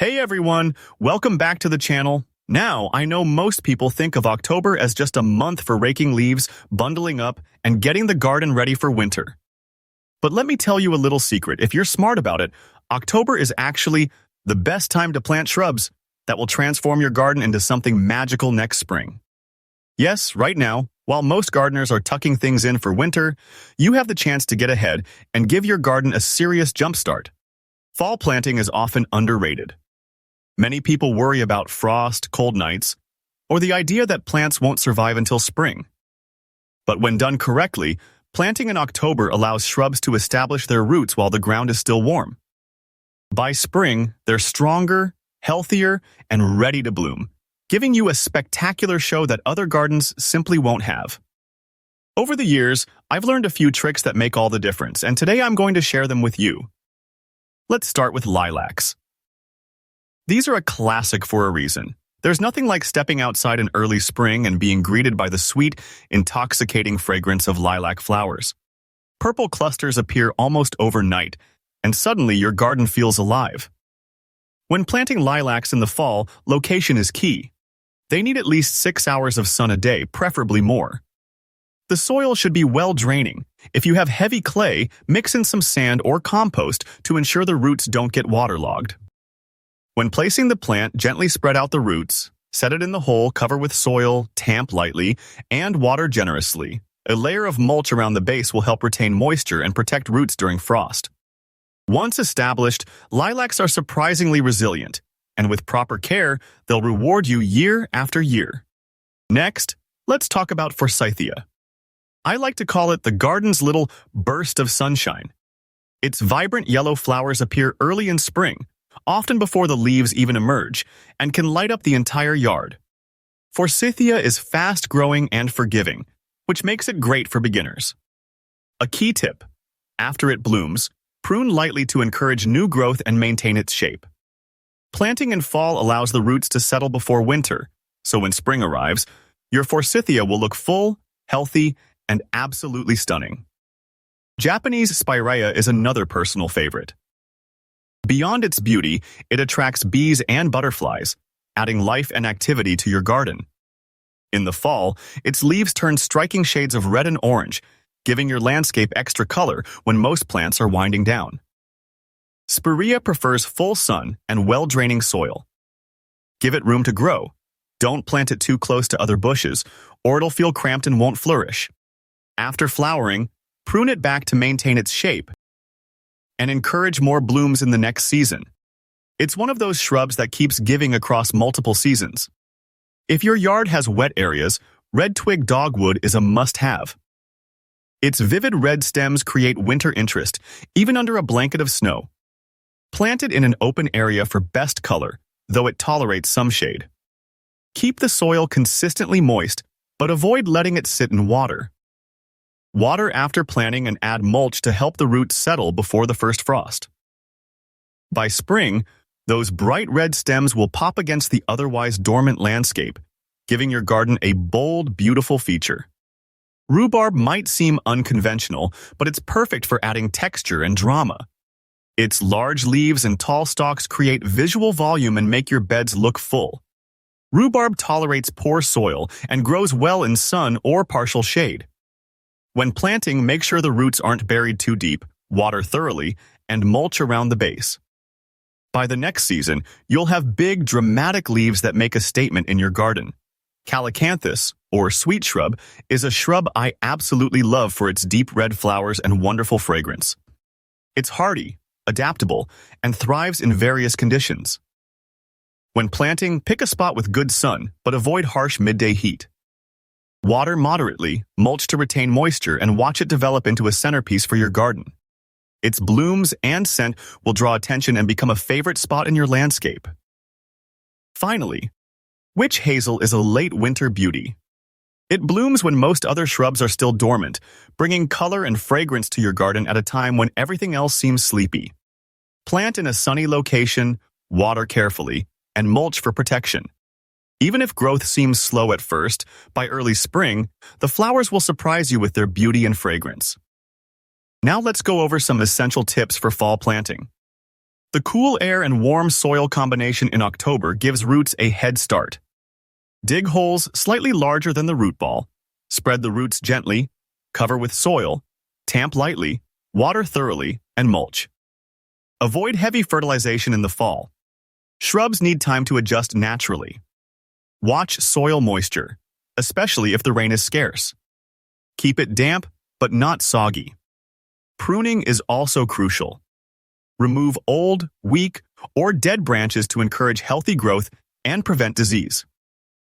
Hey everyone, welcome back to the channel. Now, I know most people think of October as just a month for raking leaves, bundling up, and getting the garden ready for winter. But let me tell you a little secret. If you're smart about it, October is actually the best time to plant shrubs that will transform your garden into something magical next spring. Yes, right now, while most gardeners are tucking things in for winter, you have the chance to get ahead and give your garden a serious jumpstart. Fall planting is often underrated. Many people worry about frost, cold nights, or the idea that plants won't survive until spring. But when done correctly, planting in October allows shrubs to establish their roots while the ground is still warm. By spring, they're stronger, healthier, and ready to bloom, giving you a spectacular show that other gardens simply won't have. Over the years, I've learned a few tricks that make all the difference, and today I'm going to share them with you. Let's start with lilacs. These are a classic for a reason. There's nothing like stepping outside in early spring and being greeted by the sweet, intoxicating fragrance of lilac flowers. Purple clusters appear almost overnight, and suddenly your garden feels alive. When planting lilacs in the fall, location is key. They need at least 6 hours of sun a day, preferably more. The soil should be well draining. If you have heavy clay, mix in some sand or compost to ensure the roots don't get waterlogged. When placing the plant, gently spread out the roots, set it in the hole, cover with soil, tamp lightly, and water generously. A layer of mulch around the base will help retain moisture and protect roots during frost. Once established, lilacs are surprisingly resilient, and with proper care, they'll reward you year after year. Next, let's talk about forsythia. I like to call it the garden's little burst of sunshine. Its vibrant yellow flowers appear early in spring, often before the leaves even emerge, and can light up the entire yard. Forsythia is fast-growing and forgiving, which makes it great for beginners. A key tip: after it blooms, prune lightly to encourage new growth and maintain its shape. Planting in fall allows the roots to settle before winter, so when spring arrives, your forsythia will look full, healthy, and absolutely stunning. Japanese spirea is another personal favorite. Beyond its beauty, it attracts bees and butterflies, adding life and activity to your garden. In the fall, its leaves turn striking shades of red and orange, giving your landscape extra color when most plants are winding down. Spirea prefers full sun and well-draining soil. Give it room to grow. Don't plant it too close to other bushes, or it'll feel cramped and won't flourish. After flowering, prune it back to maintain its shape and encourage more blooms in the next season. It's one of those shrubs that keeps giving across multiple seasons. If your yard has wet areas, red twig dogwood is a must-have. Its vivid red stems create winter interest, even under a blanket of snow. Plant it in an open area for best color, though it tolerates some shade. Keep the soil consistently moist, but avoid letting it sit in water. Water after planting and add mulch to help the roots settle before the first frost. By spring, those bright red stems will pop against the otherwise dormant landscape, giving your garden a bold, beautiful feature. Rhubarb might seem unconventional, but it's perfect for adding texture and drama. Its large leaves and tall stalks create visual volume and make your beds look full. Rhubarb tolerates poor soil and grows well in sun or partial shade. When planting, make sure the roots aren't buried too deep, water thoroughly, and mulch around the base. By the next season, you'll have big, dramatic leaves that make a statement in your garden. Calacanthus, or sweet shrub, is a shrub I absolutely love for its deep red flowers and wonderful fragrance. It's hardy, adaptable, and thrives in various conditions. When planting, pick a spot with good sun, but avoid harsh midday heat. Water moderately, mulch to retain moisture, and watch it develop into a centerpiece for your garden. Its blooms and scent will draw attention and become a favorite spot in your landscape. Finally, witch hazel is a late winter beauty. It blooms when most other shrubs are still dormant, bringing color and fragrance to your garden at a time when everything else seems sleepy. Plant in a sunny location, water carefully, and mulch for protection. Even if growth seems slow at first, by early spring, the flowers will surprise you with their beauty and fragrance. Now let's go over some essential tips for fall planting. The cool air and warm soil combination in October gives roots a head start. Dig holes slightly larger than the root ball. Spread the roots gently, cover with soil, tamp lightly, water thoroughly, and mulch. Avoid heavy fertilization in the fall. Shrubs need time to adjust naturally. Watch soil moisture, especially if the rain is scarce. Keep it damp, but not soggy. Pruning is also crucial. Remove old, weak, or dead branches to encourage healthy growth and prevent disease.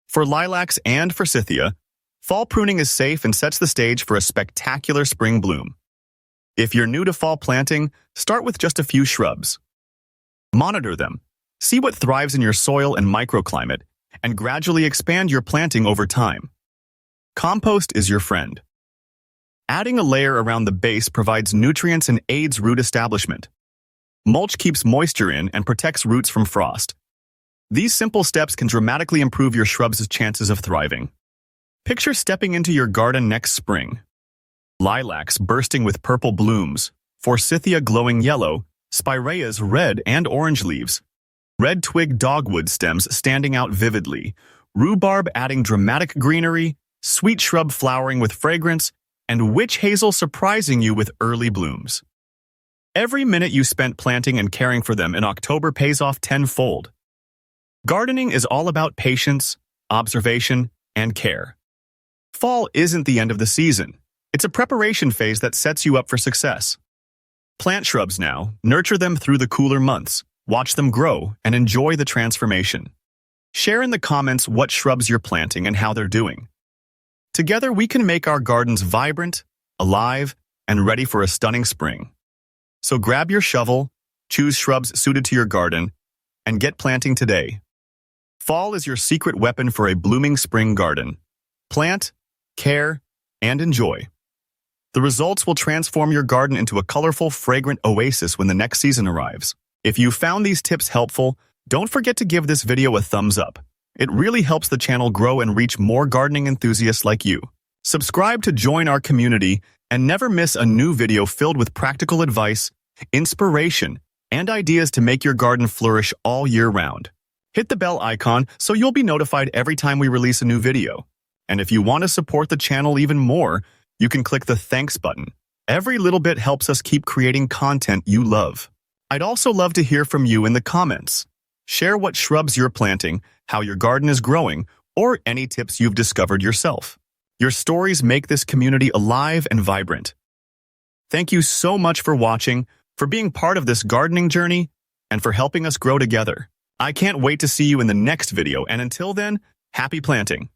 For lilacs and forsythia, fall pruning is safe and sets the stage for a spectacular spring bloom. If you're new to fall planting, start with just a few shrubs. Monitor them, see what thrives in your soil and microclimate, and gradually expand your planting over time. Compost is your friend. Adding a layer around the base provides nutrients and aids root establishment. Mulch keeps moisture in and protects roots from frost. These simple steps can dramatically improve your shrubs' chances of thriving. Picture stepping into your garden next spring. Lilacs bursting with purple blooms, forsythia glowing yellow, spireas red and orange leaves, red twig dogwood stems standing out vividly, rhubarb adding dramatic greenery, sweet shrub flowering with fragrance, and witch hazel surprising you with early blooms. Every minute you spent planting and caring for them in October pays off tenfold. Gardening is all about patience, observation, and care. Fall isn't the end of the season. It's a preparation phase that sets you up for success. Plant shrubs now, nurture them through the cooler months, watch them grow, and enjoy the transformation. Share in the comments what shrubs you're planting and how they're doing. Together we can make our gardens vibrant, alive, and ready for a stunning spring. So grab your shovel, choose shrubs suited to your garden, and get planting today. Fall is your secret weapon for a blooming spring garden. Plant, care, and enjoy. The results will transform your garden into a colorful, fragrant oasis when the next season arrives. If you found these tips helpful, don't forget to give this video a thumbs up. It really helps the channel grow and reach more gardening enthusiasts like you. Subscribe to join our community and never miss a new video filled with practical advice, inspiration, and ideas to make your garden flourish all year round. Hit the bell icon so you'll be notified every time we release a new video. And if you want to support the channel even more, you can click the thanks button. Every little bit helps us keep creating content you love. I'd also love to hear from you in the comments. Share what shrubs you're planting, how your garden is growing, or any tips you've discovered yourself. Your stories make this community alive and vibrant. Thank you so much for watching, for being part of this gardening journey, and for helping us grow together. I can't wait to see you in the next video, and until then, happy planting!